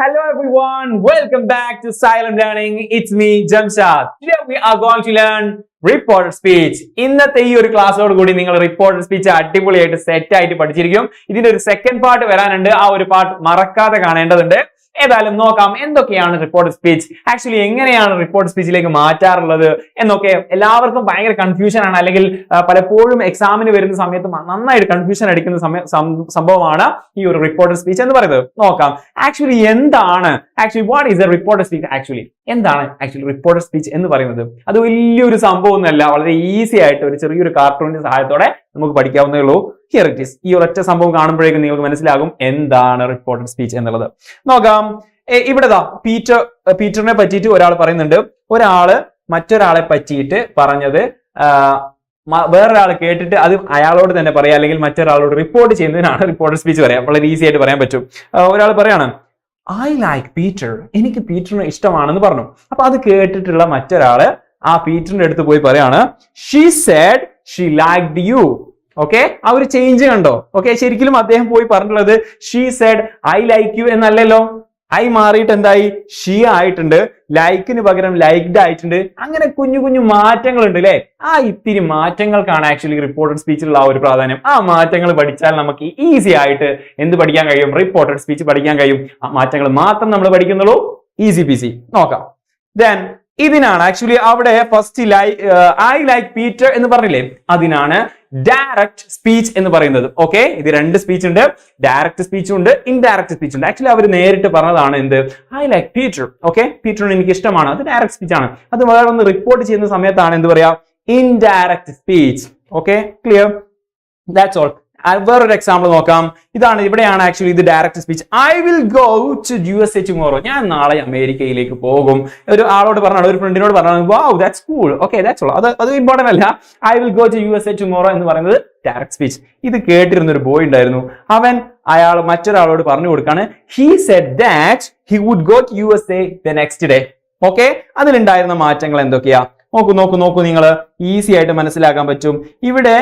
Hello everyone, welcome back to Silent Learning. It's me, Jamshad. Today we are going to learn reported speech. ഇന്നത്തെ ഈ ഒരു ക്ലാസ്സോട് കൂടി നിങ്ങൾ reported speech അടിപൊളിയായിട്ട് set ആയിട്ട് പഠിച്ചിരിക്കും. ഇതിന്റെ ഒരു സെക്കൻഡ് പാർട്ട് വരാനുണ്ട്. ആ ഒരു പാർട്ട് മറക്കാതെ കാണേണ്ടതുണ്ട്. ഏതായാലും നോക്കാം എന്തൊക്കെയാണ് റിപ്പോർട്ടഡ് സ്പീച്ച്, ആക്ച്വലി എങ്ങനെയാണ് റിപ്പോർട്ടഡ് സ്പീച്ചിലേക്ക് മാറ്റാറുള്ളത് എന്നൊക്കെ എല്ലാവർക്കും ഭയങ്കര കൺഫ്യൂഷൻ ആണ്, അല്ലെങ്കിൽ പലപ്പോഴും എക്സാമിന് വരുന്ന സമയത്ത് നന്നായിട്ട് കൺഫ്യൂഷൻ അടിക്കുന്ന സംഭവമാണ് ഈ ഒരു റിപ്പോർട്ടഡ് സ്പീച്ച് എന്ന് പറയുന്നത്. നോക്കാം ആക്ച്വലി എന്താണ് what is A reported speech, എന്താണ് റിപ്പോർട്ടഡ് സ്പീച്ച് എന്ന് പറയുന്നത്. അത് വലിയൊരു സംഭവം ഒന്നുമല്ല, വളരെ ഈസി ആയിട്ട് ഒരു ചെറിയൊരു കാർട്ടൂണിന്റെ സഹായത്തോടെ നമുക്ക് പഠിക്കാവുന്നേ ഉള്ളൂ. Here it is. ഈ ഒരൊറ്റ സംഭവം കാണുമ്പോഴേക്കും നിങ്ങൾക്ക് മനസ്സിലാകും എന്താണ് റിപ്പോർട്ടഡ് സ്പീച്ച് എന്നുള്ളത്. നോക്കാം. ഇവിടെ പീറ്ററിനെ പറ്റിയിട്ട് ഒരാൾ പറയുന്നുണ്ട്. ഒരാള് മറ്റൊരാളെ പറ്റിയിട്ട് പറഞ്ഞത് വേറൊരാൾ കേട്ടിട്ട് അത് അയാളോട് തന്നെ പറയാം, അല്ലെങ്കിൽ മറ്റൊരാളോട് റിപ്പോർട്ട് ചെയ്യുന്നതിനാണ് റിപ്പോർട്ടഡ് സ്പീച്ച് പറയാം. വളരെ ഈസി ആയിട്ട് പറയാൻ പറ്റും. ഒരാൾ പറയാണ് ഐ ലൈക്ക് പീറ്റർ, എനിക്ക് പീറ്ററിനെ ഇഷ്ടമാണെന്ന് പറഞ്ഞു. അപ്പൊ അത് കേട്ടിട്ടുള്ള മറ്റൊരാള് ആ പീറ്ററിന്റെ അടുത്ത് പോയി പറയാണ് she said she liked you. Okay, ആ ഒരു ചേഞ്ച് കണ്ടോ? ഓക്കെ, ശരിക്കും അദ്ദേഹം പോയി പറഞ്ഞിട്ടുള്ളത് she said I like you എന്നല്ലല്ലോ. ഐ മാറിയിട്ട് എന്തായി? ഷീ ആയിട്ടുണ്ട്. ലൈക്കിന് പകരം ലൈക്ഡ് ആയിട്ടുണ്ട്. അങ്ങനെ കുഞ്ഞു കുഞ്ഞു മാറ്റങ്ങൾ ഉണ്ട് അല്ലെ? ആ ഇത്തിരി മാറ്റങ്ങൾക്കാണ് ആക്ച്വലി റിപ്പോർട്ടഡ് സ്പീച്ചിലുള്ള ആ ഒരു പ്രാധാന്യം. ആ മാറ്റങ്ങൾ പഠിച്ചാൽ നമുക്ക് ഈസി ആയിട്ട് എന്ത് പഠിക്കാൻ കഴിയും? റിപ്പോർട്ടഡ് സ്പീച്ച് പഠിക്കാൻ കഴിയും. ആ മാറ്റങ്ങൾ മാത്രം നമ്മൾ പഠിക്കുന്നുള്ളൂ. Easy peasy. നോക്കാം. ദെൻ ഇതിനാണ് ആക്ച്വലി അവിടെ ഫസ്റ്റ് ഐ ലൈക്ക് പീറ്റർ എന്ന് പറഞ്ഞില്ലേ, അതിനാണ് ഡയറക്റ്റ് സ്പീച്ച് എന്ന് പറയുന്നത്. ഓക്കെ, ഇത് രണ്ട് സ്പീച്ച് ഉണ്ട്, ഡയറക്റ്റ് സ്പീച്ചും ഉണ്ട്, ഇൻഡയറക്റ്റ് സ്പീച്ച് ഉണ്ട്. ആക്ച്വലി അവർ നേരിട്ട് പറഞ്ഞതാണ് എന്ത്? I like Peter. ഓക്കെ, പീറ്ററിന് എനിക്ക് ഇഷ്ടമാണ്, അത് ഡയറക്റ്റ് സ്പീച്ച് ആണ്. അത് വേറൊന്ന് റിപ്പോർട്ട് ചെയ്യുന്ന സമയത്താണ് എന്ത് പറയാ? Indirect speech. Okay, clear? That's all. വേറൊരു എക്സാമ്പിൾ നോക്കാം. ഇവിടെയാണ് ആക്ച്വലി ഇത് direct speech. I will go to USA tomorrow. ഞാൻ നാളെ അമേരിക്കയിലേക്ക് പോകും. ഒരു ആളോട് പറഞ്ഞാണ്, ഒരു ഫ്രണ്ടിനോട് പറഞ്ഞാണ് wow that's cool. Okay, that's all. അത് ഇമ്പോർട്ടന്റ് അല്ല. I will go to USA tomorrow എന്ന് പറയുന്നത് ഡയറക്റ്റ് സ്പീച്ച്. ഇത് കേട്ടിരുന്ന ഒരു ബോയ് ഉണ്ടായിരുന്നു. അയാൾ മറ്റൊരാളോട് പറഞ്ഞു കൊടുക്കാണ് he said that he would go to USA the next day. Okay, അതിലുണ്ടായിരുന്ന മാറ്റങ്ങൾ എന്തൊക്കെയാ? നോക്കൂ നിങ്ങൾ ഈസി ആയിട്ട് മനസ്സിലാക്കാൻ പറ്റും. ഇവിടെ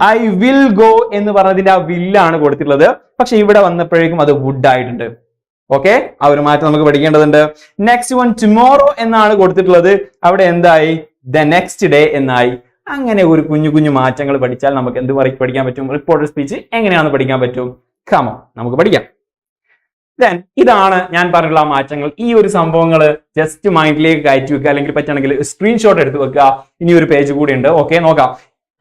ഐ വിൽ ഗോ എന്ന് പറഞ്ഞതിന്റെ ആ വില്ലാണ് കൊടുത്തിട്ടുള്ളത്, പക്ഷെ ഇവിടെ വന്നപ്പോഴേക്കും അത് വുഡ് ആയിട്ടുണ്ട്. ഓക്കെ, ആ ഒരു മാറ്റം നമുക്ക് പഠിക്കേണ്ടതുണ്ട്. നെക്സ്റ്റ് വൺ ടുമോറോ എന്നാണ് കൊടുത്തിട്ടുള്ളത്, അവിടെ എന്തായി? ദ നെക്സ്റ്റ് ഡേ എന്നായി. അങ്ങനെ ഒരു കുഞ്ഞു കുഞ്ഞു മാറ്റങ്ങൾ പഠിച്ചാൽ നമുക്ക് എന്ത് പഠിക്കാൻ പറ്റും? റിപ്പോർട്ടഡ് സ്പീച്ച് എങ്ങനെയാണെന്ന് പഠിക്കാൻ പറ്റും. കമോ, നമുക്ക് പഠിക്കാം. ദെൻ ഇതാണ് ഞാൻ പറഞ്ഞിട്ടുള്ള ആ മാറ്റങ്ങൾ. ഈ ഒരു സംഭവങ്ങൾ ജസ്റ്റ് മൈൻഡിലേക്ക് കയറ്റി വെക്കുക, അല്ലെങ്കിൽ പറ്റുകയാണെങ്കിൽ സ്ക്രീൻഷോട്ട് എടുത്ത് വെക്കുക. ഇനി ഒരു പേജ് കൂടി ഉണ്ട്. ഓക്കെ, നോക്കാം.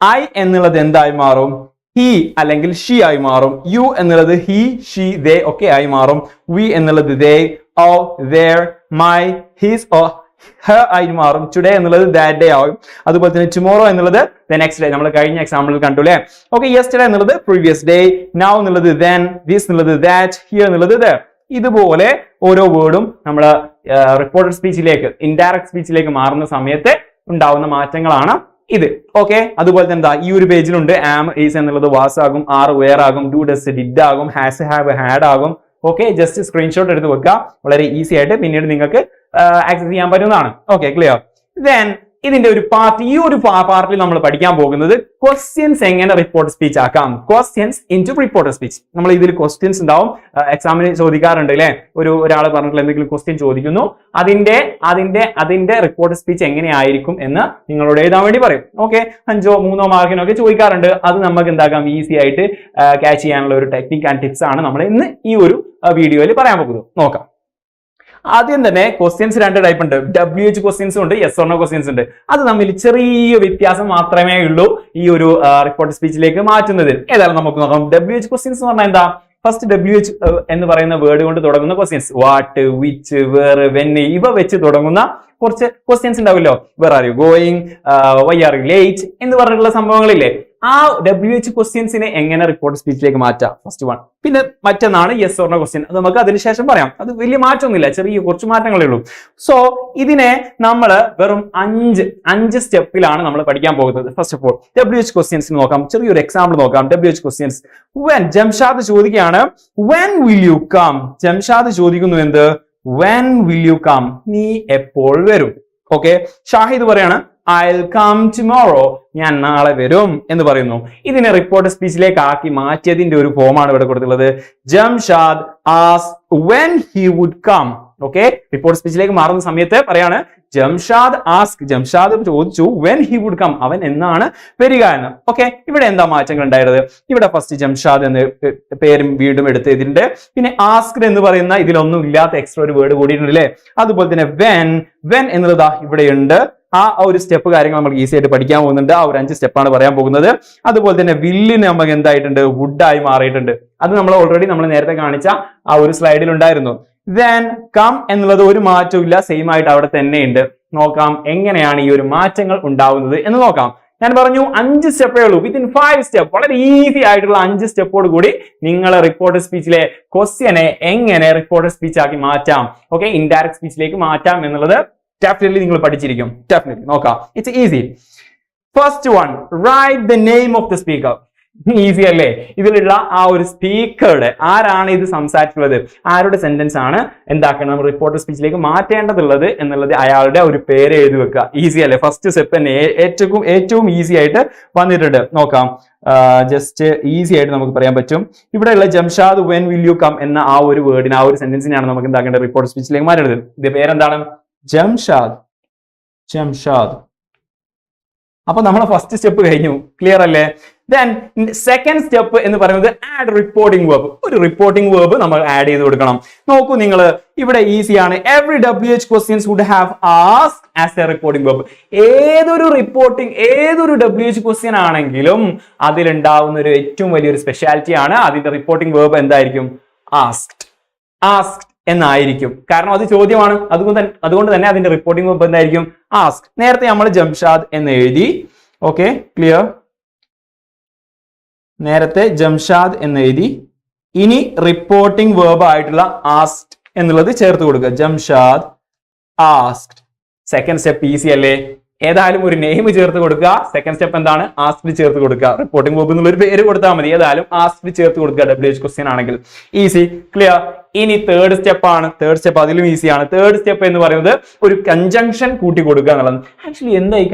ഐ എന്നുള്ളത് എന്തായി മാറും? ഹി അല്ലെങ്കിൽ ഷീ ആയി മാറും. യു എന്നുള്ളത് ഹി, ഷീ, ദേ ഒക്കെ ആയി മാറും. വി എന്നുള്ളത് ദേ, ഓ, ദേർ, മൈ, ഹിസ്, ഓ, ഹർ ആയി മാറും. ടുഡേ എന്നുള്ളത് ദാറ്റ് ഡേ ആവും. അതുപോലെ തന്നെ ടുമോറോ എന്നുള്ളത് ദ നെക്സ്റ്റ് ഡേ. നമ്മൾ കഴിഞ്ഞ എക്സാമ്പിളിൽ കണ്ടു അല്ലേ? ഓക്കെ, യെസ്റ്റർഡേ എന്നുള്ളത് പ്രീവിയസ് ഡേ, നൗ എന്നുള്ളത് ദെൻ, ദിസ് എന്നുള്ളത് ദാറ്റ്, ഹിയർ എന്നുള്ളത് ദർ. ഇതുപോലെ ഓരോ വേർഡും നമ്മൾ റിപ്പോർട്ടഡ് സ്പീച്ചിലേക്ക്, ഇൻഡയറക്റ്റ് സ്പീച്ചിലേക്ക് മാറുന്ന സമയത്ത് ഉണ്ടാവുന്ന മാറ്റങ്ങളാണ് ഇത്. ഓക്കെ, അതുപോലെ തന്നെ ഈ ഒരു പേജിലുണ്ട് ആം, ഈസ് എന്നുള്ളത് വാസ് ആകും, ആർ വെയർ ആകും, ഡു, ഡസ്, ഡിഡ് ആകും, ഹാസ്, ഹാവ്, ഹാഡ് ആകും. ഓക്കെ, ജസ്റ്റ് സ്ക്രീൻഷോട്ട് എടുത്ത് വെക്കുക. വളരെ ഈസി ആയിട്ട് പിന്നീട് നിങ്ങൾക്ക് ആക്സസ് ചെയ്യാൻ പറ്റുന്നതാണ്. Okay, clear? ദെൻ ഇതിന്റെ ഒരു പാർട്ട്, ഈ ഒരു പാർട്ടിൽ നമ്മൾ പഠിക്കാൻ പോകുന്നത് ക്വസ്റ്റ്യൻസ് എങ്ങനെ റിപ്പോർട്ട് സ്പീച്ച് ആക്കാം. Questions into reported speech. നമ്മൾ ഇതിൽ ക്വസ്റ്റ്യൻസ് ഉണ്ടാവും, എക്സാമിന് ചോദിക്കാറുണ്ട് അല്ലെ? ഒരാൾ പറഞ്ഞിട്ടുള്ള എന്തെങ്കിലും ക്വസ്റ്റ്യൻ ചോദിക്കുന്നു, അതിന്റെ റിപ്പോർട്ടഡ് സ്പീച്ച് എങ്ങനെയായിരിക്കും എന്ന് നിങ്ങളോട് എഴുതാൻ വേണ്ടി പറയും. ഓക്കെ, 5 or 3 മാർക്കിനൊക്കെ ചോദിക്കാറുണ്ട്. അത് നമുക്ക് എന്താക്കാം? ഈസി ആയിട്ട് ക്യാച്ച് ചെയ്യാനുള്ള ഒരു ടെക്നിക് ആൻഡ് ടിപ്സ് ആണ് നമ്മൾ ഇന്ന് ഈ ഒരു വീഡിയോയിൽ പറയാൻ പോകുന്നത്. നോക്കാം. ആദ്യം തന്നെ ക്വസ്റ്റ്യൻസ് 2 ടൈപ്പ് ഉണ്ട്. WH ക്വസ്റ്റ്യൻസും ഉണ്ട്, യെസ് ഓർ നോ ക്വസ്റ്റ്യൻസ് ഉണ്ട്. അത് തമ്മിൽ ചെറിയ വ്യത്യാസം മാത്രമേ ഉള്ളൂ ഈ ഒരു റിപ്പോർട്ട് സ്പീച്ചിലേക്ക് മാറ്റുന്നതിൽ. ഏതായാലും നമുക്ക് നോക്കാം. WH ക്വസ്റ്റ്യൻസ് എന്ന് പറഞ്ഞാൽ എന്താ? ഫസ്റ്റ് WH എന്ന് പറയുന്ന വേർഡ് കൊണ്ട് തുടങ്ങുന്ന questions, what, which, where, when, ഇവ വെച്ച് തുടങ്ങുന്ന കുറച്ച് ക്വസ്റ്റ്യൻസ് ഉണ്ടാവില്ലോ. Where are you going, why are you late എന്ന് പറഞ്ഞിട്ടുള്ള സംഭവങ്ങളില്ലേ? ആ WH ക്വസ്റ്റ്യൻസിനെ എങ്ങനെ റിപ്പോർട്ട് സ്പീച്ചിലേക്ക് മാറ്റാം? First one. പിന്നെ മറ്റൊന്നാണ് യെസ് ഓർ നോ ക്വസ്റ്റ്യൻ. അത് നമുക്ക് അതിനുശേഷം പറയാം. അത് വലിയ മാറ്റമൊന്നുമില്ല, ചെറിയ കുറച്ച് മാറ്റങ്ങളേ ഉള്ളൂ. സോ ഇതിനെ നമ്മൾ വെറും 5 സ്റ്റെപ്പിലാണ് നമ്മൾ പഠിക്കാൻ പോകുന്നത്. First of all WH questions നോക്കാം. ചെറിയൊരു എക്സാമ്പിൾ നോക്കാം. WH questions. വെൻ, ജംഷാദ് ചോദിക്കുകയാണ് when will you come. Jamshad ചോദിക്കുന്നു എന്ത്? വെൻ വിൽ യു കം, നീ എപ്പോൾ വരും. ഓക്കെ, ഷാഹിദ് പറയാണ് I'll come tomorrow. ഞാൻ നാളെ വരും എന്ന് പറയുന്നു. ഇതിനെ റിപ്പോർട്ട് സ്പീച്ചിലേക്ക് ആക്കി മാറ്റിയതിന്റെ ഒരു ഫോമാണ് ഇവിടെ കൊടുത്തിട്ടുള്ളത്. Jamshad asked when he would come. Okay, report സ്പീച്ചിലേക്ക് മാറുന്ന സമയത്ത് പറയാണ് ജംഷാദ് ചോദിച്ചു when he would come, അവൻ എന്നാണ് വരിക എന്ന്. ഓക്കെ, ഇവിടെ എന്താ മാറ്റങ്ങൾ ഉണ്ടായത്? ഇവിടെ ഫസ്റ്റ് ജംഷാദ് എന്ന് പേരും വീണ്ടും എടുത്തതിന്റെ, പിന്നെ ആസ്ക്ഡ് എന്ന് പറയുന്ന ഇതിലൊന്നും ഇല്ലാത്ത എക്സ്ട്രാ ഒരു വേർഡ് കൂടിയിട്ടുണ്ട് അല്ലേ. അതുപോലെ തന്നെ വെൻ എന്നുള്ളത് ഇവിടെയുണ്ട്. ആ ഒരു സ്റ്റെപ്പ് കാര്യങ്ങൾ നമ്മൾ ഈസി ആയിട്ട് പഠിക്കാൻ പോകുന്നുണ്ട്. ആ ഒരു 5 സ്റ്റെപ്പാണ് പറയാൻ പോകുന്നത്. അതുപോലെ തന്നെ വില്ലിന് നമുക്ക് എന്തായിട്ടുണ്ട്? വുഡായി മാറിയിട്ടുണ്ട്. അത് നമ്മൾ ഓൾറെഡി നമ്മൾ നേരത്തെ കാണിച്ച ആ ഒരു സ്ലൈഡിൽ ഉണ്ടായിരുന്നു. then come എന്നുള്ളത് ഒരു മാറ്റവും ഇല്ല, സെയിം ആയിട്ട് അവിടെ തന്നെ ഉണ്ട്. നോക്കാം എങ്ങനെയാണ് ഈ ഒരു മാറ്റങ്ങൾ ഉണ്ടാവുന്നത് എന്ന് നോക്കാം. ഞാൻ പറഞ്ഞു 5 സ്റ്റെപ്പേ ഉള്ളൂ. വിത്തിൻ 5 സ്റ്റെപ്പ്, വളരെ ഈസി ആയിട്ടുള്ള 5 സ്റ്റെപ്പോട് കൂടി നിങ്ങൾ റിപ്പോർട്ട് സ്പീച്ചിലെ ക്വസ്റ്റ്യനെ എങ്ങനെ റിപ്പോർട്ട് സ്പീച്ച് ആക്കി മാറ്റാം, ഓക്കെ, ഇൻഡയറക്ട് സ്പീച്ചിലേക്ക് മാറ്റാം എന്നുള്ളത് ഡെഫിനറ്റ്ലി നിങ്ങൾ പഠിച്ചിരിക്കും. ഡെഫിനറ്റ്ലി നോക്കാം. It's easy. First one, write the name of the speaker. Easy അല്ലേ? ഇതിലുള്ള ആ ഒരു സ്പീക്കറുടെ, ആരാണ് ഇത് സംസാരിച്ചുള്ളത്, ആരുടെ സെന്റൻസ് ആണ് എന്താക്കണം നമ്മൾ റിപ്പോർട്ട് സ്പീച്ചിലേക്ക് മാറ്റേണ്ടതുള്ളത് എന്നുള്ളത് അയാളുടെ ഒരു പേര് എഴുതി വെക്കുക. ഈസി അല്ലേ? ഫസ്റ്റ് സ്റ്റെപ്പ് തന്നെ ഏറ്റവും ഈസി ആയിട്ട് വന്നിട്ടുണ്ട്. നോക്കാം, ജസ്റ്റ് ഈസി ആയിട്ട് നമുക്ക് പറയാൻ പറ്റും. ഇവിടെയുള്ള Jamshad when will you come എന്ന ആ ഒരു വേർഡിന്, ആ ഒരു സെന്റൻസിനാണ് നമുക്ക് എന്താക്കേണ്ടത്? റിപ്പോർട്ട് സ്പീച്ചിലേക്ക് മാറ്റേണ്ടത്. ഇത് പേരെന്താണ്? ജംഷാദ്. അപ്പൊ നമ്മൾ ഫസ്റ്റ് സ്റ്റെപ്പ് കഴിഞ്ഞു. ക്ലിയർ അല്ലേ? ദെൻ സെക്കൻഡ് സ്റ്റെപ്പ് എന്ന് പറയുന്നത് ആഡ് റിപ്പോർട്ടിംഗ് വേർബ്. ഒരു റിപ്പോർട്ടിംഗ് വേർബ് നമ്മൾ ആഡ് ചെയ്ത് കൊടുക്കണം. നോക്കൂ നിങ്ങൾ, ഇവിടെ ഈസിയാണ്. Every WH questions would have asked as a reporting verb. ഏതൊരു WH ക്വസ്റ്റ്യൻ ആണെങ്കിലും അതിലുണ്ടാവുന്ന ഒരു ഏറ്റവും വലിയൊരു സ്പെഷ്യാലിറ്റി ആണ് അതിന്റെ റിപ്പോർട്ടിംഗ് വേർബ് എന്തായിരിക്കും? ആസ്ക്ഡ് എന്നായിരിക്കും. കാരണം അത് ചോദ്യമാണ്. അതുകൊണ്ട് തന്നെ അതിന്റെ റിപ്പോർട്ടിംഗ് വേർബ് എന്തായിരിക്കും? ആസ്ക്ഡ്. നേരത്തെ നമ്മൾ ജംഷാദ് എന്ന് എഴുതി. Okay, clear? നേരത്തെ ജംഷാദ് എന്ന് എഴുതി. ഇനി റിപ്പോർട്ടിംഗ് വേർബ് ആയിട്ടുള്ള ആസ്ക്ഡ് എന്നുള്ളത് ചേർത്ത് കൊടുക്കുക. Jamshad asked. Second step easy അല്ലേ? ഏതായാലും ഒരു നെയിം ചേർത്ത് കൊടുക്കുക. സെക്കൻഡ് സ്റ്റെപ്പ് എന്താണ്? ആസ്ക്ഡ് ചേർത്ത് കൊടുക്കുക. റിപ്പോർട്ടിംഗ് വേർബ് എന്നുള്ള ഒരു പേര് കൊടുത്താൽ മതി. ഏതായാലും ആസ്ക്ഡ് ചേർത്ത് കൊടുക്കുക WH ക്വസ്റ്റ്യൻ ആണെങ്കിൽ. Easy, clear? ഇനി തേർഡ് സ്റ്റെപ്പ് ആണ്. തേർഡ് സ്റ്റെപ്പ് അതിലും ഈസിയാണ്. തേർഡ് സ്റ്റെപ്പ് എന്ന് പറയുന്നത് ഒരു കൺജങ്ഷൻ കൂട്ടി കൊടുക്കുക എന്നുള്ളത്. ആക്ച്വലി എന്താ ഈ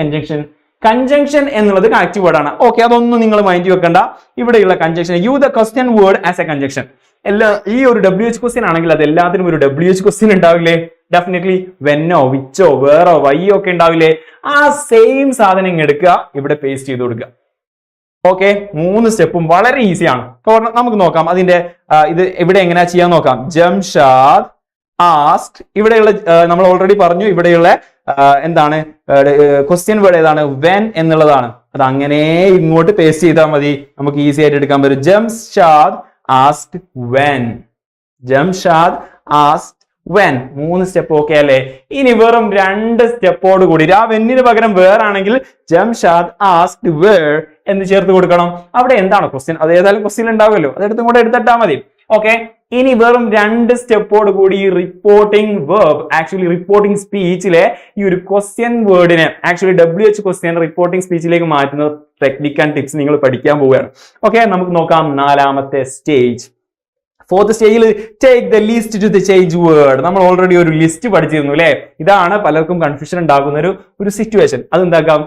കൺജങ്ഷൻ എന്നുള്ളത് കണക്റ്റീവ് വേർഡ് ആണ്. ഓക്കെ, അതൊന്നും നിങ്ങൾ മൈൻഡ് വെക്കണ്ട. ഇവിടെയുള്ള conjunction, you the question word as A conjunction. ഈ ഒരു WH ക്വസ്റ്റ്യൻ ആണെങ്കിൽ അത് എല്ലാത്തിനും ഒരു WH ക്വസ്റ്റ്യൻ ഉണ്ടാവില്ലേ? ഡെഫിനറ്റ്ലി വെന്നോ, വിച്ചോ, വേറോ, വയ്യോ ഒക്കെ ഉണ്ടാവില്ലേ? ആ സെയിം സാധനം എടുക്കുക, ഇവിടെ പേസ്റ്റ് ചെയ്ത് കൊടുക്കുക. ഓക്കെ, 3 സ്റ്റെപ്പും വളരെ ഈസിയാണ്. നമുക്ക് നോക്കാം അതിന്റെ ഇത് ഇവിടെ എങ്ങനെയാ ചെയ്യാൻ നോക്കാം. ജംഷാദ് ആസ്ക്ഡ്. ഇവിടെയുള്ള നമ്മൾ ഓൾറെഡി പറഞ്ഞു, ഇവിടെയുള്ള എന്താണ് ക്വസ്റ്റ്യൻ വേർഡ് ഏതാണ്? വെൻ എന്നുള്ളതാണ്. അത് അങ്ങനെ ഇങ്ങോട്ട് പേസ്റ്റ് ചെയ്താൽ മതി, നമുക്ക് ഈസി ആയിട്ട് എടുക്കാൻ പറ്റും. Jamshad asked when. Jamshad asked when. 3 step okay അല്ലേ? ഇനി വെറും 2 സ്റ്റെപ്പോട് കൂടി ആ വെന്നിന് പകരം വേറാണെങ്കിൽ ജംഷാദ് ആസ്ക്ഡ് വേർ എന്ന് ചേർത്ത് കൊടുക്കണം. അവിടെ എന്താണ് ക്വസ്റ്റ്യൻ? അത് ഏതായാലും ക്വസ്റ്റ്യൻ ഉണ്ടാവുമല്ലോ, അതെടുത്തും കൂടെ എടുത്തിട്ടാൽ മതി. ഓക്കെ, ഇനി വെറും 2 സ്റ്റെപ്പോട് കൂടി റിപ്പോർട്ടിംഗ് വേർബ്, ആക്ച്വലി റിപ്പോർട്ടിംഗ് സ്പീച്ചിലെ ഈ ഒരു ക്വസ്റ്റ്യൻ വേർഡിനെ ആക്ച്വലി WH ക്വസ്റ്റ്യൻ റിപ്പോർട്ടിംഗ് സ്പീച്ചിലേക്ക് മാറ്റുന്ന ടെക്നിക് ആൻഡ് ടിപ്സ് നിങ്ങൾ പഠിക്കാൻ പോവുകയാണ്. ഓക്കെ, നമുക്ക് നോക്കാം 4ാമത്തെ സ്റ്റേജ്. 4th സ്റ്റേജിൽ take the list to the change word. നമ്മൾ ഓൾറെഡി ഒരു ലിസ്റ്റ് പഠിച്ചിരുന്നു അല്ലെ? ഇതാണ് പലർക്കും കൺഫ്യൂഷൻ ഉണ്ടാകുന്ന ഒരു സിറ്റുവേഷൻ. അതെന്താക്കാം,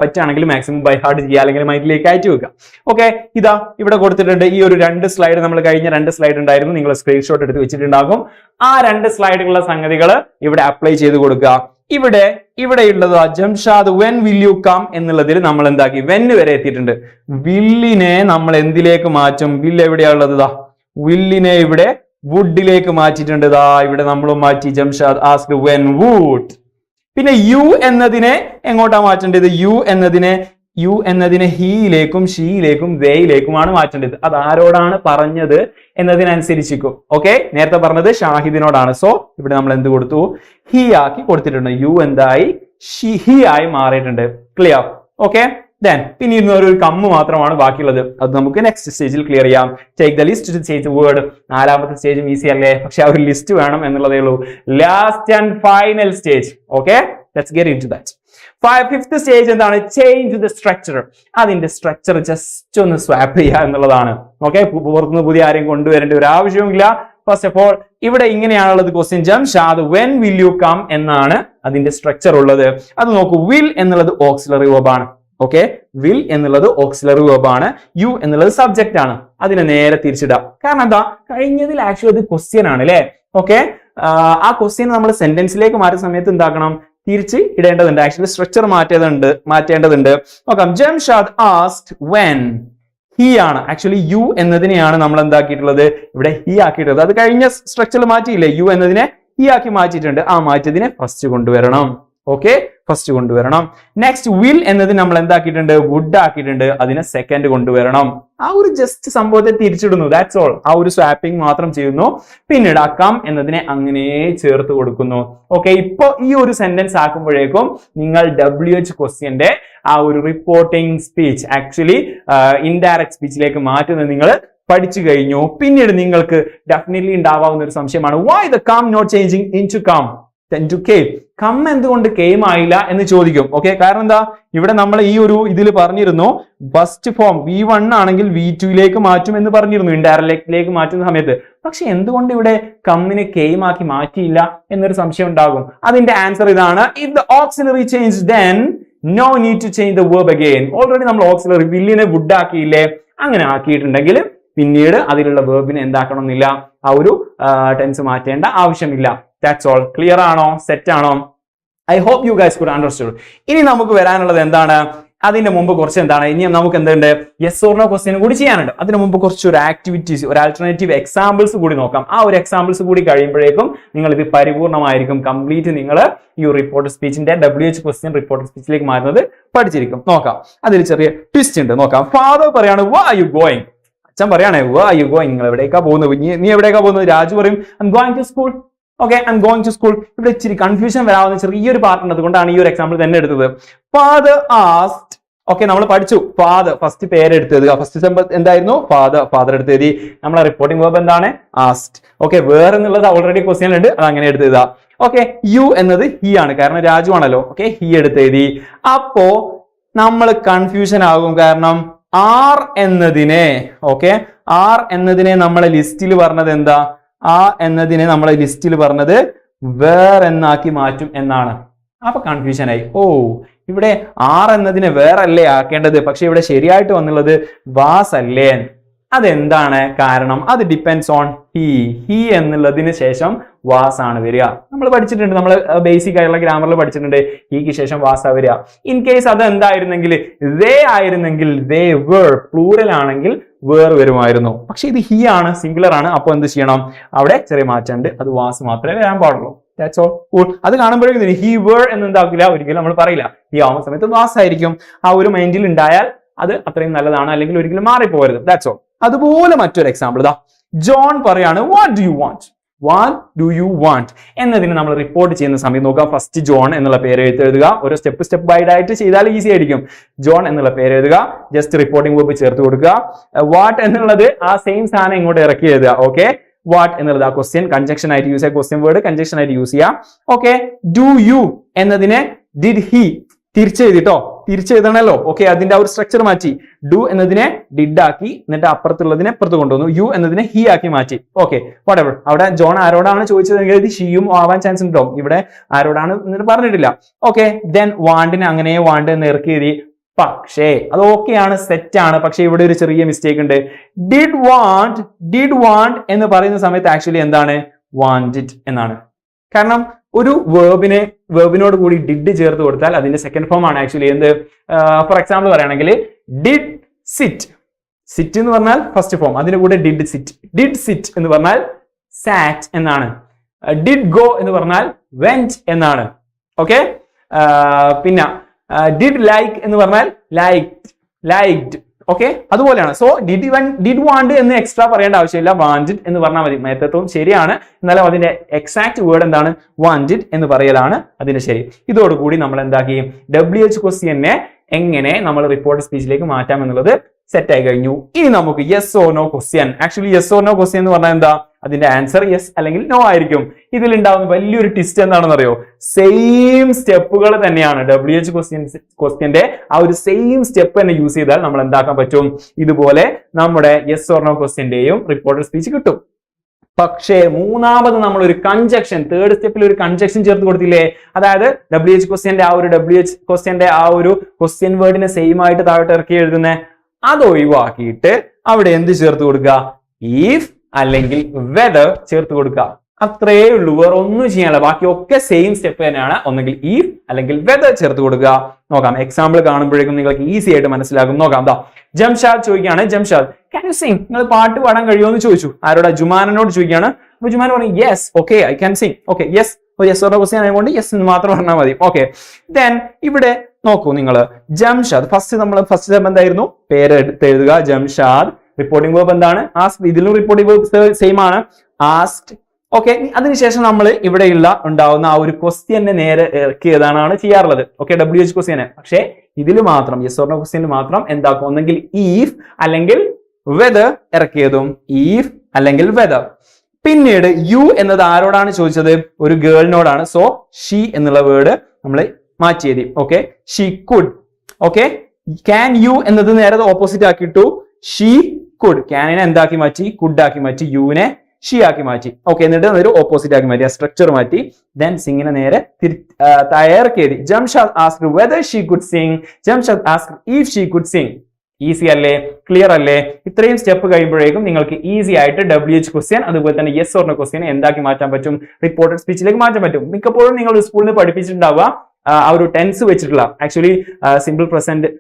പറ്റുകയാണെങ്കിൽ മാക്സിമം ബൈ ഹാർട്ട് ചെയ്യുക, അല്ലെങ്കിൽ മൈൻഡിലേക്ക് അയച്ചു വെക്കുക. ഓക്കെ, ഇതാ ഇവിടെ കൊടുത്തിട്ടുണ്ട്. ഈ ഒരു 2 സ്ലൈഡ് നമ്മൾ കഴിഞ്ഞ 2 സ്ലൈഡ് ഉണ്ടായിരുന്നു, നിങ്ങൾ സ്ക്രീൻഷോട്ട് എടുത്ത് വെച്ചിട്ടുണ്ടാകും. ആ 2 സ്ലൈഡുകളുള്ള സംഗതികൾ ഇവിടെ അപ്ലൈ ചെയ്ത് കൊടുക്കുക. ഇവിടെയുള്ളത് Jamshad when will you come എന്നുള്ളതിൽ നമ്മൾ എന്താക്കി? വെൻ വരെ എത്തിയിട്ടുണ്ട്. വില്ലിനെ നമ്മൾ എന്തിലേക്ക് മാറ്റും? വില്ല് എവിടെയാണുള്ളത്? വില്ലിനെ ഇവിടെ വുഡിലേക്ക് മാറ്റിയിട്ടുണ്ട്. ഇവിടെ നമ്മൾ മാറ്റി. Jamshad asked when would. പിന്നെ യു എന്നതിനെ എങ്ങോട്ടാ മാറ്റേണ്ടത്? യു എന്നതിനെ ഹീയിലേക്കും ഷീയിലേക്കും ദയിലേക്കുമാണ് മാറ്റേണ്ടത്. അത് ആരോടാണ് പറഞ്ഞത് എന്നതിനനുസരിച്ചിരിക്കും. ഓക്കെ, നേരത്തെ പറഞ്ഞത് ഷാഹിദിനോടാണ്. സോ ഇവിടെ നമ്മൾ എന്ത് കൊടുത്തു? ഹി ആക്കി കൊടുത്തിട്ടുണ്ട്. യു എന്തായി? ഹി ആയി മാറിയിട്ടുണ്ട്. ക്ലിയർ? ഓക്കെ, ദെൻ പിന്നെ ഒരു കമ്മ് മാത്രമാണ് ബാക്കിയുള്ളത്. അത് നമുക്ക് നെക്സ്റ്റ് സ്റ്റേജിൽ ക്ലിയർ ചെയ്യാം. Take the list to change word. 4ാമത്തെ സ്റ്റേജും ഈസി അല്ലേ? പക്ഷെ ആ ഒരു ലിസ്റ്റ് വേണം എന്നുള്ളതേ ഉള്ളൂ. Last and final stage. Okay, let's get into that. 5th stage എന്താണ്? Change the structure. അതിന്റെ സ്ട്രക്ചർ ജസ്റ്റ് ഒന്ന് സ്വാപ്പ് ചെയ്യുക എന്നുള്ളതാണ്. ഓക്കെ, പുറത്തുനിന്ന് പുതിയ ആരെയും കൊണ്ടുവരേണ്ട ഒരു ആവശ്യവുമില്ല. ഫസ്റ്റ് ഓഫ് ഓൾ ഇവിടെ ഇങ്ങനെയാണുള്ളത് question. Jamshad when will you come എന്നാണ് അതിന്റെ സ്ട്രക്ചർ ഉള്ളത്. അത് നോക്കൂ, വിൽ എന്നുള്ളത് ഓക്സിലറി വെർബ് ആണ്. ഓക്കെ, വിൽ എന്നുള്ളത് ഓക്സിലറി വെർബ് ആണ്. യു എന്നുള്ളത് സബ്ജക്റ്റ് ആണ്. അതിനെ നേരെ തിരിച്ചിടാം. കാരണം എന്താ, കഴിഞ്ഞതിൽ ആക്ച്വലി അത് ക്വസ്റ്റ്യൻ ആണ് അല്ലെ. ഓക്കെ, ആ ക്വസ്റ്റ്യൻ നമ്മൾ സെന്റൻസിലേക്ക് മാറ്റുന്ന സമയത്ത് എന്താക്കണം, തിരിച്ച് ഇടേണ്ടതുണ്ട്. ആക്ച്വലി സ്ട്രക്ചർ മാറ്റേണ്ടതുണ്ട്. നോക്കാം. Jamshad asked when. ഹി ആണ് ആക്ച്വലി, യു എന്നതിനെയാണ് നമ്മൾ എന്താക്കിയിട്ടുള്ളത്, ഇവിടെ ഹി ആക്കിയിട്ടുള്ളത്. അത് കഴിഞ്ഞ സ്ട്രക്ചറിൽ മാറ്റിയില്ലേ, യു എന്നതിനെ ഹി ആക്കി മാറ്റിയിട്ടുണ്ട്. ആ മാറ്റിയതിനെ ഫസ്റ്റ് കൊണ്ടുവരണം. ഓക്കെ, ഫസ്റ്റ് കൊണ്ടുവരണം. നെക്സ്റ്റ് വിൽ എന്നത് നമ്മൾ എന്താക്കിയിട്ടുണ്ട്, വുഡ് ആക്കിയിട്ടുണ്ട്. അതിനെ സെക്കൻഡ് കൊണ്ടുവരണം. ആ ഒരു ജസ്റ്റ് സംഭവത്തെ തിരിച്ചിടുന്നു, ദാറ്റ്സ് ഓൾ. ആ ഒരു സ്വാപ്പിംഗ് മാത്രം ചെയ്യുന്നു. പിന്നീട് കം എന്നതിനെ അങ്ങനെ ചേർത്ത് കൊടുക്കുന്നു. ഓക്കെ, ഇപ്പൊ ഈ ഒരു സെന്റൻസ് ആക്കുമ്പോഴേക്കും നിങ്ങൾ WH ക്വസ്റ്റ്യന്റെ ആ ഒരു റിപ്പോർട്ടിംഗ് സ്പീച്ച് ആക്ച്വലി ഇൻഡയറക്റ്റ് സ്പീച്ചിലേക്ക് മാറ്റുന്നത് നിങ്ങൾ പഠിച്ചു കഴിഞ്ഞു. പിന്നീട് നിങ്ങൾക്ക് ഡെഫിനറ്റ്ലി ഉണ്ടാവാവുന്ന ഒരു സംശയമാണ്, why the come not changing into come to came. Come എന്തുകൊണ്ട് കെയിം ആയില്ല എന്ന് ചോദിക്കും. ഓക്കെ, കാരണം എന്താ, ഇവിടെ നമ്മൾ ഈ ഒരു ഇതിൽ പറഞ്ഞിരുന്നു ഫസ്റ്റ് ഫോം V1 ആണെങ്കിൽ V2യിലേക്ക് മാറ്റും എന്ന് പറഞ്ഞിരുന്നു, ഇൻഡയറക്റ്റിലേക്ക് മാറ്റുന്ന സമയത്ത്. പക്ഷെ എന്തുകൊണ്ട് ഇവിടെ കമ്മിനെ കെയിം ആക്കി മാറ്റിയില്ല എന്നൊരു സംശയം ഉണ്ടാകും. അതിന്റെ ആൻസർ ഇതാണ്, if the auxiliary changed then no need to change the verb again. Already നമ്മൾ ഓക്സിലറി വില്ലിനെ വുഡ് ആക്കിയില്ലേ, അങ്ങനെ ആക്കിയിട്ടുണ്ടെങ്കിൽ പിന്നീട് അതിലുള്ള വെർബിനെ എന്താക്കണമെന്നില്ല, ആ ഒരു ടെൻസ് മാറ്റേണ്ട ആവശ്യമില്ല. That's all. ക്ലിയർ ആണോ? സെറ്റ് ആണോ? I hope you guys could understand. ഇനി നമുക്ക് വരാനുള്ളത് എന്താണ്, അതിന്റെ മുമ്പ് കുറച്ച് എന്താണ്, ഇനി നമുക്ക് എന്തുണ്ട്, യെസ് ഓർ നോ ക്വസ്റ്റ്യൻ കൂടി ചെയ്യാനുണ്ട്. അതിന് മുമ്പ് കുറച്ച് ഒരു ആക്ടിവിറ്റീസ്, ഒരു ആൾട്ടർനേറ്റീവ് എക്സാമ്പിൾസ് കൂടി നോക്കാം. ആ ഒരു എക്സാമ്പിൾസ് കൂടി കഴിയുമ്പോഴേക്കും നിങ്ങൾ ഇത് പരിപൂർണമായിരിക്കും, കംപ്ലീറ്റ് നിങ്ങൾ ഈ റിപ്പോർട്ട് സ്പീച്ചിന്റെ WH ക്വസ്റ്റ്യൻ റിപ്പോർട്ട് സ്പീച്ചിലേക്ക് മാറുന്നത് പഠിച്ചിരിക്കും. നോക്കാം, അതിൽ ചെറിയ ട്വിസ്റ്റ് ഉണ്ട്. നോക്കാം. ഫാദർ പറയാണ് where are you going. അച്ഛൻ പറയാണ് where are you going, നിങ്ങൾ എവിടേക്കാ പോകുന്നത്, നീ എവിടേക്കാ പോകുന്നത്. രാജു പറയും I'm going to school. ഓക്കെ, I am going to school. ഇവിടെ ഇച്ചിരി കൺഫ്യൂഷൻ വരാവുന്ന ചെറിയൊരു പാർട്ട് ഉണ്ട്, അതുകൊണ്ടാണ് ഈ ഒരു എക്സാമ്പിൾ തന്നെ എടുത്തത്. Father asked. ഓക്കെ, നമ്മൾ പഠിച്ചു ഫാദർ ഫസ്റ്റ് പേരെടുത്തത്, ഫസ്റ്റ് എന്തായിരുന്നു, ഫാദർ എടുത്തത്. നമ്മളെ റിപ്പോർട്ടിംഗ് വേർബ് എന്താണ്, ആസ്ക്ഡ്. ഓക്കെ, വേർ എന്നുള്ളത് ഓൾറെഡി ക്വസ്റ്റ്യൻ ഉണ്ട്, അത് അങ്ങനെ എടുത്തതാ. ഓക്കെ, യു എന്നത് ഹി ആണ്, കാരണം രാജു ആണല്ലോ. ഓക്കെ, ഹി എടുത്തെഴുതി. അപ്പോ നമ്മൾ കൺഫ്യൂഷൻ ആകും, കാരണം ആർ എന്നതിനെ നമ്മളെ ലിസ്റ്റിൽ പറഞ്ഞത് എന്താ, എന്നതിനെ നമ്മളെ ലിസ്റ്റിൽ പറഞ്ഞത് വേർ എന്നാക്കി മാറ്റും എന്നാണ്. അപ്പൊ കൺഫ്യൂഷൻ ആയി. ഓ, ഇവിടെ ആർ എന്നതിനെ വേറല്ലേ ആക്കേണ്ടത്, പക്ഷെ ഇവിടെ ശരിയായിട്ട് വന്നുള്ളത് വാസ് അല്ലേ. അതെന്താണ് കാരണം, അത് ഡിപ്പെൻഡ്സ് ഓൺ ഹി എന്നുള്ളതിന് ശേഷം വാസ് ആണ് വരിക. നമ്മൾ പഠിച്ചിട്ടുണ്ട്, നമ്മൾ ബേസിക് ആയിട്ടുള്ള ഗ്രാമറിൽ പഠിച്ചിട്ടുണ്ട്, ഹിക്ക് ശേഷം വാസ് വരിക. ഇൻ കേസ് അത് എന്തായിരുന്നെങ്കിൽ, ദേ ആയിരുന്നെങ്കിൽ ദേ വേർ, പ്ലൂറൽ ആണെങ്കിൽ വേർ വരുമായിരുന്നു. പക്ഷെ ഇത് ഹി ആണ്, സിംഗുലർ ആണ്. അപ്പൊ എന്ത് ചെയ്യണം, അവിടെ ചെറിയ മാറ്റമുണ്ട്, അത് വാസ് മാത്രമേ വരാൻ പാടുള്ളൂ. That's all. അത് കാണുമ്പോഴേക്കും ഹി വേർ എന്ന് എന്താക്കില്ല, ഒരിക്കലും നമ്മൾ പറയില്ല. ഈ ആവുന്ന സമയത്ത് വാസ് ആയിരിക്കും. ആ ഒരു മൈൻഡിൽ ഉണ്ടായാൽ അത് അത്രയും നല്ലതാണ്, അല്ലെങ്കിൽ ഒരിക്കലും മാറിപ്പോകരുത്. That's all. അതുപോലെ മറ്റൊരു എക്സാമ്പിൾ ഇതാ, ജോൺ പറയാണ് വാട്ട് ഡു യു വാണ്ട് എന്നതിന് നമ്മൾ റിപ്പോർട്ട് ചെയ്യുന്ന സമയം നോക്കുക. ഫസ്റ്റ് ജോൺ എന്നുള്ള പേര് എഴുതുക. ഓരോ സ്റ്റെപ്പ് ബൈഡ് ആയിട്ട് ചെയ്താൽ ഈസി ആയിരിക്കും. ജോൺ എന്നുള്ള പേര് എഴുതുക, ജസ്റ്റ് റിപ്പോർട്ടിംഗ് വേർബ് ചേർത്ത് കൊടുക്കുക. വാട്ട് എന്നുള്ളത് ആ സെയിം സാധനം ഇങ്ങോട്ട് ഇറക്കി എഴുതുക. ഓക്കെ, വാട്ട് എന്നുള്ളത് ആ ക്വസ്റ്റ്യൻ കൺജക്ഷൻ ആയിട്ട് യൂസ് ചെയ്യുക, ക്വസ്റ്റ്യൻ വേർഡ് കൺജക്ഷൻ ആയിട്ട് യൂസ് ചെയ്യാം. ഓക്കെ, ഡു യു എന്നതിനെ ഡിഡ് ഹി തിരിച്ചെഴുതണല്ലോ. ഓക്കെ, അതിന്റെ ആ ഒരു സ്ട്രക്ചർ മാറ്റി. ഡു എന്നതിനെ ഡിഡ് ആക്കി, എന്നിട്ട് അപ്പുറത്തുള്ളതിനെ അപ്പുറത്ത് കൊണ്ടുവന്നു. യു എന്നതിനെ ഹി ആക്കി മാറ്റി. Okay, whatever. അവിടെ ജോൺ ആരോടാണ് ചോദിച്ചതെങ്കിൽ ഷിയും ആവാൻ ചാൻസ് ഉണ്ടോ, ഇവിടെ ആരോടാണ് എന്നിട്ട് പറഞ്ഞിട്ടില്ല. ഓക്കെ, ദെൻ വാണ്ടിനെ അങ്ങനെ വാണ്ട് എന്ന് ഇറക്കി എഴുതി. പക്ഷേ അത് ഓക്കെയാണ്, സെറ്റ് ആണ്. പക്ഷെ ഇവിടെ ഒരു ചെറിയ മിസ്റ്റേക്ക് ഉണ്ട്. ഡിഡ് വാണ്ട് എന്ന് പറയുന്ന സമയത്ത് ആക്ച്വലി എന്താണ്, വാണ്ടഡ് എന്നാണ്. കാരണം ഒരു വേർബിനോട് കൂടി ഡിഡ് ചേർത്ത് കൊടുത്താൽ അതിന്റെ സെക്കൻഡ് ഫോം ആണ് ആക്ച്വലി എന്ത്. ഫോർ എക്സാമ്പിൾ പറയുകയാണെങ്കിൽ ഡിഡ് സിറ്റ് എന്ന് പറഞ്ഞാൽ ഫസ്റ്റ് ഫോം, അതിന്റെ കൂടെ ഡിഡ് സിറ്റ് എന്ന് പറഞ്ഞാൽ സാറ്റ് എന്നാണ്. ഡിഡ് ഗോ എന്ന് പറഞ്ഞാൽ വെന്റ് എന്നാണ്. ഓക്കെ, പിന്നെ ഡിഡ് ലൈക്ക് എന്ന് പറഞ്ഞാൽ ലൈക്ഡ്. ഓക്കെ, അതുപോലെയാണ്. സോ ഡിഡ് വാണ്ട് എന്ന് എക്സ്ട്രാ പറയേണ്ട ആവശ്യമില്ല, വാണ്ടഡ് എന്ന് പറഞ്ഞാൽ മതി. മേത്തത്വം ശരിയാണ്, എന്നാലും അതിന്റെ എക്സാക്ട് വേർഡ് എന്താണ്, വാണ്ടഡ് എന്ന് പറയലാണ് അതിന്റെ ശരി. ഇതോടുകൂടി നമ്മൾ എന്താക്കി, WH ക്വസ്റ്റ്യനെ എങ്ങനെ നമ്മൾ റിപ്പോർട്ട് സ്പീച്ചിലേക്ക് മാറ്റാം എന്നുള്ളത് സെറ്റ് ആയി കഴിഞ്ഞു. ഇനി നമുക്ക് yes or no question. Actually yes or no question എന്ന് പറഞ്ഞാൽ എന്താ, അതിന്റെ ആൻസർ യെസ് അല്ലെങ്കിൽ നോ ആയിരിക്കും. ഇതിൽ ഉണ്ടാവുന്ന വലിയൊരു ട്വിസ്റ്റ് എന്താണെന്ന് അറിയോ, സെയിം സ്റ്റെപ്പുകൾ തന്നെയാണ്. WH ക്വസ്റ്റ്യന്റെ ആ ഒരു സെയിം സ്റ്റെപ്പ് തന്നെ യൂസ് ചെയ്താൽ നമ്മൾ എന്താക്കാൻ പറ്റും, ഇതുപോലെ നമ്മുടെ യെസ് ഓർ നോ ക്വസ്റ്റ്യന്റെയും റിപ്പോർട്ടഡ് സ്പീച്ച് കിട്ടും. പക്ഷേ മൂന്നാമത് നമ്മൾ ഒരു കൺജക്ഷൻ, തേർഡ് സ്റ്റെപ്പിൽ ഒരു കൺജക്ഷൻ ചേർത്ത് കൊടുത്തില്ലേ? അതായത് WH ക്വസ്റ്റ്യന്റെ ആ ഒരു ക്വസ്റ്റ്യൻ വേർഡിനെ സെയിം ആയിട്ട് താഴോട്ട് ഇറക്കി എഴുതുന്നേ, അത് ഒഴിവാക്കിയിട്ട് അവിടെ എന്ത് ചേർത്ത് കൊടുക്കുക? ഈഫ് അല്ലെങ്കിൽ വെദർ ചേർത്ത് കൊടുക്കുക. അത്രേ ഉള്ളൂ, വേറെ ഒന്നും ചെയ്യാനില്ല. ബാക്കിയൊക്കെ സെയിം സ്റ്റെപ്പ് തന്നെയാണ്. ഒന്നെങ്കിൽ ഈഫ് അല്ലെങ്കിൽ വെദർ ചേർത്ത് കൊടുക്കുക. നോക്കാം, എക്സാമ്പിൾ കാണുമ്പോഴേക്കും നിങ്ങൾക്ക് ഈസി ആയിട്ട് മനസ്സിലാകും. നോക്കാം. ജംഷാദ് ചോദിക്കുകയാണ്, ജംഷാദ് ക്യാൻ യു സിംഗ്? നിങ്ങൾ പാട്ട് പാടാൻ കഴിയുമോ എന്ന് ചോദിച്ചു. ആരോടാ? ജുമാനോട് ചോദിക്കുകയാണ്. അപ്പൊ ജുമാൻ പറഞ്ഞു yes, okay I can sing. Okay, yes, yes or question ആയതുകൊണ്ട് യെസ് എന്ന് മാത്രം പറഞ്ഞാൽ മതി. ഓക്കെ, ദെൻ ഇവിടെ നോക്കൂ നിങ്ങൾ, ജംഷാദ് ഫസ്റ്റ് സ്റ്റെപ്പ് എന്തായിരുന്നു? പേര് എടുത്ത് എഴുതുക. ജംഷാദ്. റിപ്പോർട്ടിംഗ് വേർബ് എന്താണ്? ആസ്ക്. ഇതിലും റിപ്പോർട്ടിംഗ് വേർബ് സെയിം ആണ്, ആസ്ക്ഡ്. ഓക്കെ, അതിനുശേഷം നമ്മൾ ഇവിടെയുള്ള ഉണ്ടാവുന്ന ആ ഒരു ക്വസ്റ്റ്യനെ നേരെ ഇറക്കിയതാണ് ചെയ്യാറുള്ളത്. Okay, WH question. പക്ഷേ ഇതിൽ മാത്രം യെസ് ഓർ നോ ക്വസ്റ്റ്യന് മാത്രം എന്താക്കും? ഒന്നെങ്കിൽ ഈഫ് അല്ലെങ്കിൽ വെദർ ഇറക്കിയതും, ഈഫ് അല്ലെങ്കിൽ വെദർ. പിന്നീട് യു എന്നത് ആരോടാണ് ചോദിച്ചത്? ഒരു ഗേളിനോടാണ്. സോ ഷീ എന്നുള്ള വേർഡ് നമ്മൾ മാറ്റി എഴുതി. Okay, she could. Okay, can you എന്നത് നേരെ ഓപ്പോസിറ്റ് ആക്കിയിട്ടു. She could. ക്യാനിനെ എന്താക്കി മാറ്റി? കുഡ് ആക്കി മാറ്റി. യുവിനെ ഷീ ആക്കി മാറ്റി. ഓക്കെ, എന്നിട്ട് ഒരു ഓപ്പോസിറ്റ് ആക്കി മാറ്റി, ആ സ്ട്രക്ചർ മാറ്റി. ദെൻ സിംഗിനെ നേരെ തയ്യാറൊക്കെ എഴുതി. Jamshad asked whether she could Singh. Jamshad asked if she could Singh. Easy അല്ലേ? ക്ലിയർ അല്ലേ? ഇത്രയും സ്റ്റെപ്പ് കഴിയുമ്പോഴേക്കും നിങ്ങൾക്ക് ഈസി ആയിട്ട് WH ക്വസ്റ്റ്യൻ അതുപോലെ തന്നെ യെസ് ഓർ നോ ക്വസ്റ്റ്യൻ എന്താക്കി മാറ്റാൻ പറ്റും? റിപ്പോർട്ടഡ് സ്പീച്ചിലേക്ക് മാറ്റാൻ പറ്റും. മിക്കപ്പോഴും നിങ്ങൾ സ്കൂളിൽ നിന്ന് പഠിപ്പിച്ചിട്ടുണ്ടാവുക ആ ഒരു ടെൻസ് വെച്ചിട്ടുള്ള, ആക്ച്വലി സിമ്പിൾ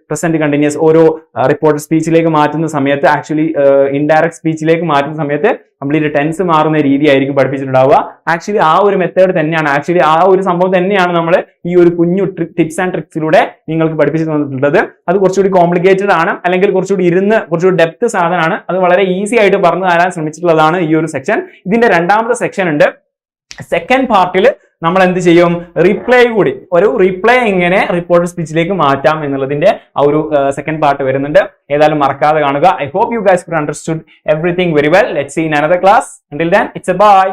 പ്രസന്റ് കണ്ടിന്യൂസ് ഓരോ റിപ്പോർട്ടഡ് സ്പീച്ചിലേക്ക് മാറ്റുന്ന സമയത്ത്, ആക്ച്വലി ഇൻഡയറക്ട് സ്പീച്ചിലേക്ക് മാറ്റുന്ന സമയത്ത് കംപ്ലീറ്റ് ടെൻസ് മാറുന്ന രീതിയായിരിക്കും പഠിപ്പിച്ചിട്ടുണ്ടാവുക. ആക്ച്വലി ആ ഒരു മെത്തേഡ് തന്നെയാണ്, ആക്ച്വലി ആ ഒരു സംഭവം തന്നെയാണ് നമ്മൾ ഈ ഒരു കുഞ്ഞു ടിപ്സ് ആൻഡ് ട്രിക്സിലൂടെ നിങ്ങൾക്ക് പഠിപ്പിച്ചു തന്നിട്ടുള്ളത്. അത് കുറച്ചുകൂടി കോംപ്ലിക്കേറ്റഡ് ആണ്, അല്ലെങ്കിൽ കുറച്ചുകൂടി ഡെപ്ത് സാധനമാണ്. അത് വളരെ ഈസി ആയിട്ട് പറഞ്ഞു തരാൻ ശ്രമിച്ചിട്ടുള്ളതാണ് ഈ ഒരു സെക്ഷൻ. ഇതിന്റെ രണ്ടാമത്തെ സെക്ഷൻ ഉണ്ട്. സെക്കൻഡ് പാർട്ടിൽ നമ്മൾ എന്ത് ചെയ്യും? റിപ്ലൈ കൂടി, ഒരു റിപ്ലൈ എങ്ങനെ റിപ്പോർട്ടഡ് സ്പീച്ചിലേക്ക് മാറ്റാം എന്നുള്ളതിന്റെ ആ ഒരു സെക്കൻഡ് പാർട്ട് വരുന്നുണ്ട്. ഏതായാലും മറക്കാതെ കാണുക. I hope you guys could understood everything very well. Let's see in another class. Until then, it's a bye.